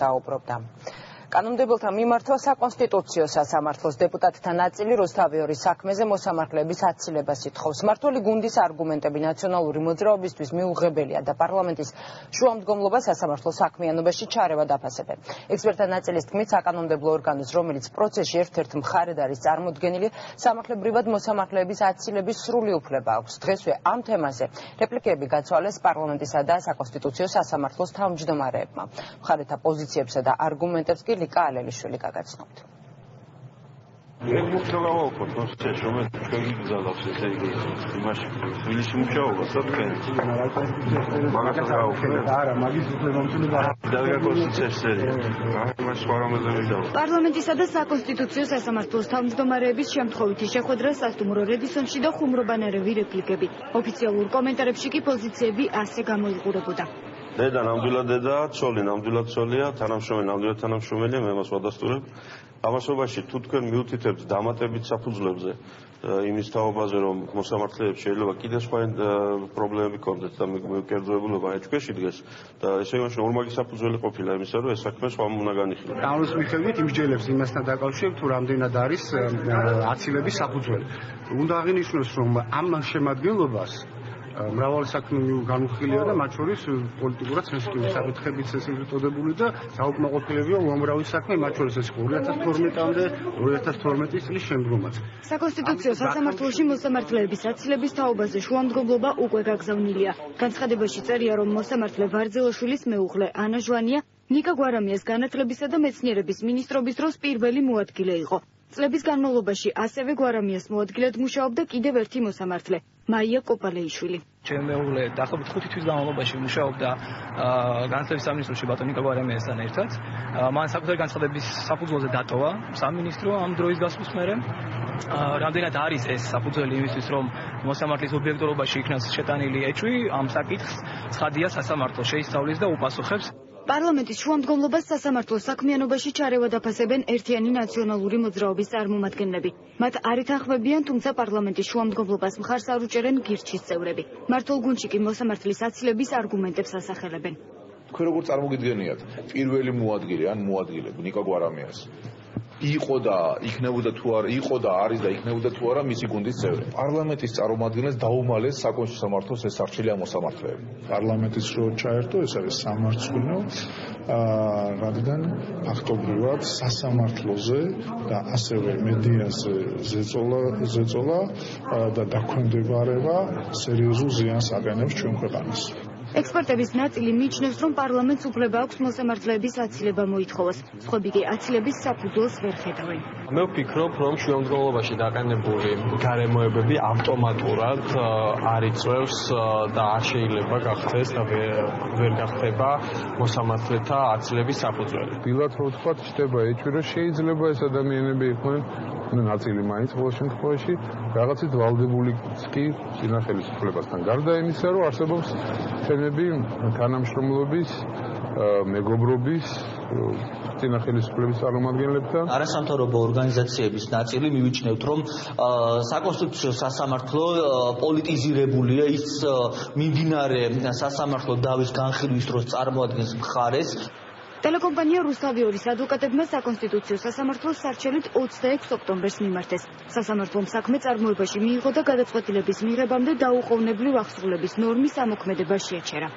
საუბრობდა. კანონმდებელთა მიმართვა საკონსტიტუციო სასამართლოს დეპუტატთა ნაწილი რუსთავიორის საქმეზე მოსამართლეების აცილებას ითხოვს. მმართველი გუნდის არგუმენტები ნაციონალური მოძრაობისთვის მიუღებელია და პარლამენტის შუამდგომლობა სასამართლოს საქმიანობაში ჩარევა დაფასებენ. ექსპერტთა ნაწილის თქმით, საკანონმდებლო ორგანოს, რომელიც პროცესში ერთ-ერთ მხარედ არის წარმოდგენილი, სამართლებრივად მოსამართლეების აცილების სრული უფლება აქვს. დღესვე ამ თემაზე რეპლიკები გაცვალეს პარლამენტისა და საკონსტიტუციო სასამართლოს თავმჯდომარეებმა. მხარეთა პოზიციებსა და არგუმენტებს კი ლიკა ალელიშვილი გაგაცნობთ. პარლამენტისა და საკონსტიტუციო სასამართლოს თავმჯდომარეების შემთხვევითი შეხვედრა სასტუმრო რედისონში და ხუმრობანარევი რეპლიკები. ოფიციალურ კომენტარებში კი პოზიციები ასე გამოიყურებოდა. დედა ნამდვილად დედაა, ცოლი ნამდვილად ცოლია, თანამშრომელი ნამდვილად თანამშრომელია, მე მას ვადასტურებ. ამასობაში თუ თქვენ მიუთითებთ დამატებით საფუძვლებზე იმის თაობაზე, რომ მოსამართლეებს შეიძლება კიდევ სხვა პრობლემები კონდეთ და მიკერძოებულობა ეჭქვეში დღეს და ესე იმაში ორმაგი საფუძველი ყოფილა იმისა, რომ ეს საქმე სხვა უნდა განიხილოს. კანონის მიხედვით იმსჯელებს იმასთან დაკავშირებით, თუ რამდენად არის აცილების საფუძველი. უნდა აღინიშნოს, რომ ამ შემადგენლობას მრავალი საქმე განუხილია და მათ შორის პოლიტიკურად სენსიტივური საკითხებიც ესწრებოდა და საუკმაყოფილებია უამრავი საქმე, მათ შორის ეს 2012-მდე, 2012 წლის შემდგომაც. საკონსტიტუციო სასამართლოში მოსამართლეების აცილების თაობაზე შუამდგომლობა უკვე გაგზავნილია. განცხადებაში წერია, რომ მოსამართლე ვარძელაშვილის მეუღლე ანა ჟვანია ნიკა გვარამიას განათლებისა და მეცნიერების მინისტრობის დროს პირველი მოადგილე იყო. წლების განმავლობაში ასევე გვარამიას მოადგილედ მუშაობდა კიდევ ერთი მოსამართლე, მაია კოპალეიშვილი. ჩემი მეუღლე დაახლოებით 5 თვის განმავლობაში მუშაობდა განათლების სამინისტროში ბატონ ნიკა გვარამიასთან ერთად. მან საკუთარი განცხადების საფუძველზე დატოვა სამინისტრო ამ დროის გასვლის მერე. რამდენად არის ეს საფუძველი იმისთვის, რომ მოსამართლის ობიექტურობაში იქნას შეტანილი ეჭვი, ამ საკითხს ცხადია სასამართლო შეისწავლის და უპასუხებს. პარლამენტის შუამდგომლობას სასამართლოს საქმიანობაში ჩარევა დაფასებენ ერთიანი ნაციონალური მოძრაობის წარმომადგენლები. მათ არ ეთანხმებიან, თუმცა პარლამენტის შუამდგომლობას მხარს არ უჭერენ გირჩის წევრები. მმართველ გუნდში კი მოსამართლის აცილების არგუმენტებს ასახელებენ. თქვენ როგორ წარმოგიდგენიათ, პირველი მოადგილე ან მოადგილე ნიკა გვარამიას იყო და იქნებოდა თუ არა, იყო და არის და იქნებოდა თუ არა მისი გუნდის წევრი. პარლამენტის წარმომადგენლებს დაუმალეს საკონსტიტუციო სამართლოს ეს არჩეული მოსამართლეები. პარლამენტის რო ჩაერთო, ეს არის სამარცხვინო, რადგან ფაქტობრივად სასამართლოზე და ასევე მედიაზე ზეწოლა და დაქვემდებარება სერიოზულ ზიანს აყენებს ჩვენ ქვეყანას. ექსპერტების ნაწილი მიიჩნევს, რომ პარლამენტს უფლება აქვს მოსამართლეების აცილება მოითხოვოს. სხვები კი აცილების საფუძველს ვერ ხედავენ. მე ვფიქრობ, რომ შუამდგომლობაში დაყენებული გარემოებები ავტომატურად არ იწვევს და არ შეიძლება გახდეს და ვერ გახდება მოსამართლეთა აცილების საფუძველი. დილად რო ვთქვა, ხდება ეჭვი, რომ შეიძლება ეს ადამიანები იყვნენ ნაწილი მაინც ყოველ შემთხვევაში რაღაცით ვალდებული კი წინა ხელისუფლებასთან. გარდა იმისა, რომ არსებობს თემები თანამშრომლობის, მეგობრობის წინა ხელისუფლების წარმომადგენლებთან. არასამთავრობო ორგანიზაციების ნაწილი მივიჩნევთ, რომ საკონსტიტუციო სასამართლო პოლიტიზირებულია, ის მიმდინარე სასამართლო დავის განხილვის დროს წარმოადგენს მხარეს. ტელეკომპანია რუსთავიორის ადვოკატებმა საკონსტიტუციო სასამართლოს სარჩელით 26 ოქტომბერს მიმართეს. სასამართლომ საქმე წარმოებაში მიიღო და გადაწყვეტილების მიღებამდე დაუყოვნებლივ აღსრულების ნორმის ამოქმედება შეაჩერა.